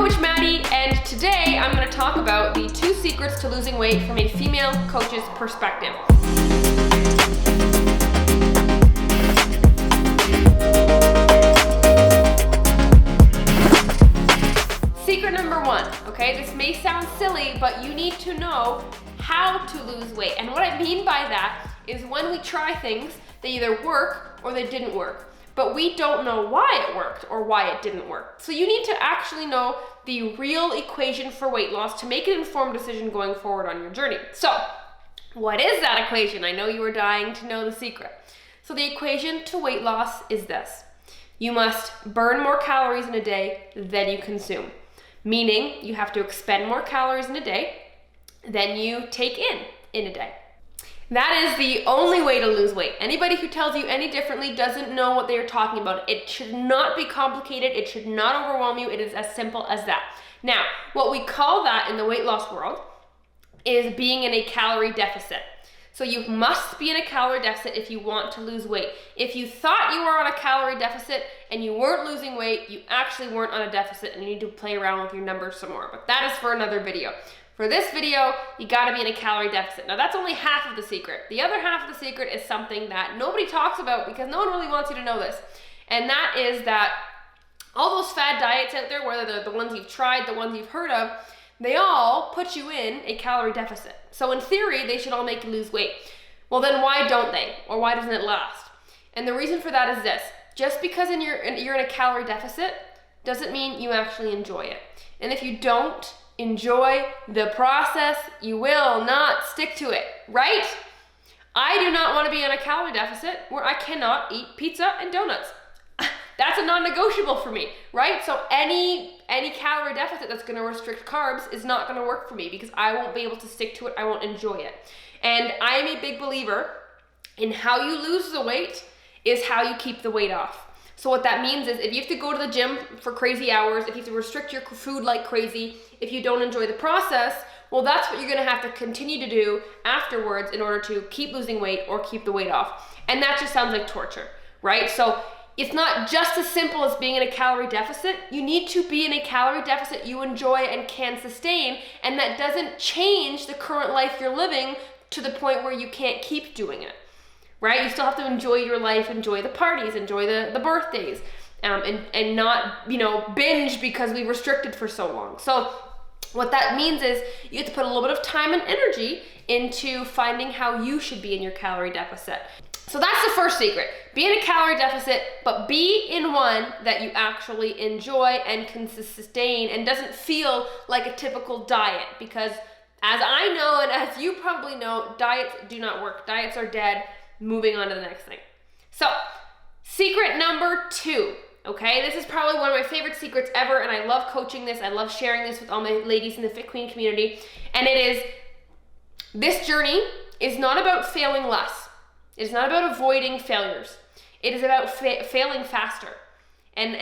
Coach Maddie, and today I'm going to talk about the 2 secrets to losing weight from a female coach's perspective. Secret number 1, okay? This may sound silly, but you need to know how to lose weight. And what I mean by that is when we try things, they either work or they didn't work. But we don't know why it worked or why it didn't work. So you need to actually know the real equation for weight loss to make an informed decision going forward on your journey. So what is that equation? I know you were dying to know the secret. So the equation to weight loss is this. You must burn more calories in a day than you consume. Meaning you have to expend more calories in a day than you take in a day. That is the only way to lose weight. Anybody who tells you any differently doesn't know what they are talking about. It should not be complicated. It should not overwhelm you. It is as simple as that. Now, what we call that in the weight loss world is being in a calorie deficit. So you must be in a calorie deficit if you want to lose weight. If you thought you were on a calorie deficit and you weren't losing weight, you actually weren't on a deficit and you need to play around with your numbers some more. But that is for another video. For this video, you gotta be in a calorie deficit. Now that's only half of the secret. The other half of the secret is something that nobody talks about because no one really wants you to know this. And that is that all those fad diets out there, whether they're the ones you've tried, the ones you've heard of, they all put you in a calorie deficit. So in theory, they should all make you lose weight. Well then why don't they? Or why doesn't it last? And the reason for that is this. Just because you're in a calorie deficit doesn't mean you actually enjoy it. And if you don't enjoy the process, you will not stick to it, right? I do not want to be on a calorie deficit where I cannot eat pizza and donuts. That's a non-negotiable for me, right? So any calorie deficit that's going to restrict carbs is not going to work for me because I won't be able to stick to it. I won't enjoy it. And I am a big believer in how you lose the weight is how you keep the weight off. So what that means is if you have to go to the gym for crazy hours, if you have to restrict your food like crazy, if you don't enjoy the process, well, that's what you're gonna have to continue to do afterwards in order to keep losing weight or keep the weight off. And that just sounds like torture, right? So it's not just as simple as being in a calorie deficit. You need to be in a calorie deficit you enjoy and can sustain, and that doesn't change the current life you're living to the point where you can't keep doing it. Right? You still have to enjoy your life, enjoy the parties, enjoy the birthdays, and not, binge because we restricted for so long. So what that means is you have to put a little bit of time and energy into finding how you should be in your calorie deficit. So that's the first secret. Be in a calorie deficit, but be in one that you actually enjoy and can sustain and doesn't feel like a typical diet, because as I know and as you probably know, diets do not work. Diets are dead. Moving on to the next thing. So, secret number 2, okay? This is probably one of my favorite secrets ever, and I love coaching this. I love sharing this with all my ladies in the Fit Queen community. And it is, this journey is not about failing less. It is not about avoiding failures. It is about failing faster. And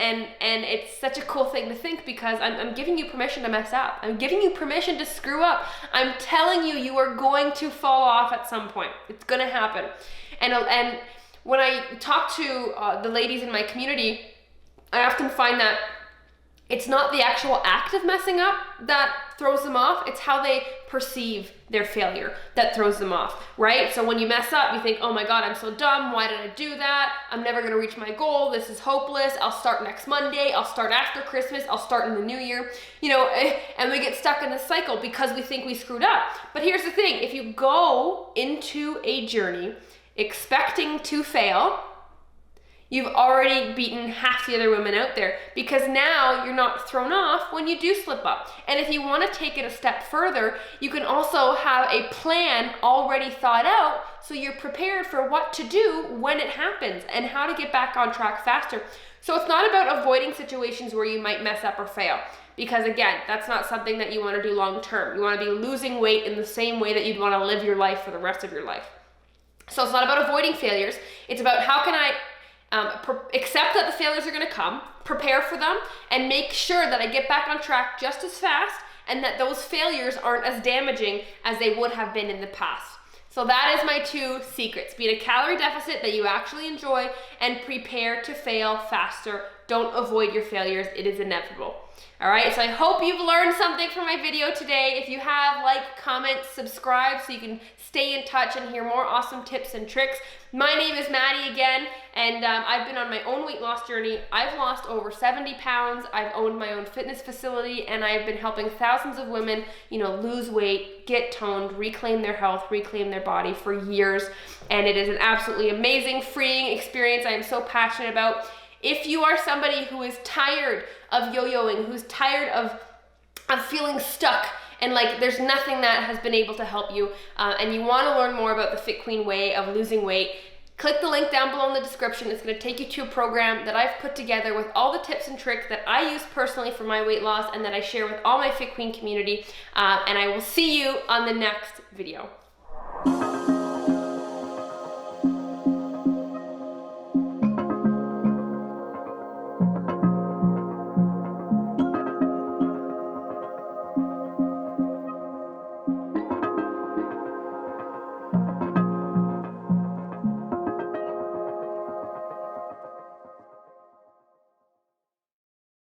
it's such a cool thing to think because I'm giving you permission to mess up. I'm giving you permission to screw up. I'm telling you, you are going to fall off at some point. It's gonna happen. And when I talk to the ladies in my community, I often find that it's not the actual act of messing up that throws them off, it's how they perceive their failure that throws them off, right? So when you mess up, you think, oh my God, I'm so dumb, why did I do that? I'm never gonna reach my goal, this is hopeless, I'll start next Monday, I'll start after Christmas, I'll start in the new year, and we get stuck in this cycle because we think we screwed up. But here's the thing, if you go into a journey expecting to fail, you've already beaten half the other women out there because now you're not thrown off when you do slip up. And if you want to take it a step further, you can also have a plan already thought out so you're prepared for what to do when it happens and how to get back on track faster. So it's not about avoiding situations where you might mess up or fail, because again, that's not something that you want to do long term. You want to be losing weight in the same way that you'd want to live your life for the rest of your life. So it's not about avoiding failures. It's about how can I accept that the failures are going to come, prepare for them, and make sure that I get back on track just as fast and that those failures aren't as damaging as they would have been in the past. So that is my 2 secrets. Be in a calorie deficit that you actually enjoy and prepare to fail faster Don't avoid your failures. It is inevitable. All right, so I hope you've learned something from my video today. If you have, like, comment, subscribe so you can stay in touch and hear more awesome tips and tricks. My name is Maddie again, and I've been on my own weight loss journey. I've lost over 70 pounds. I've owned my own fitness facility, and I've been helping thousands of women, lose weight, get toned, reclaim their health, reclaim their body for years. And it is an absolutely amazing, freeing experience I am so passionate about. If you are somebody who is tired of yo-yoing, who's tired of feeling stuck and like there's nothing that has been able to help you, and you want to learn more about the Fit Queen way of losing weight, click the link down below in the description. It's going to take you to a program that I've put together with all the tips and tricks that I use personally for my weight loss and that I share with all my Fit Queen community. And I will see you on the next video.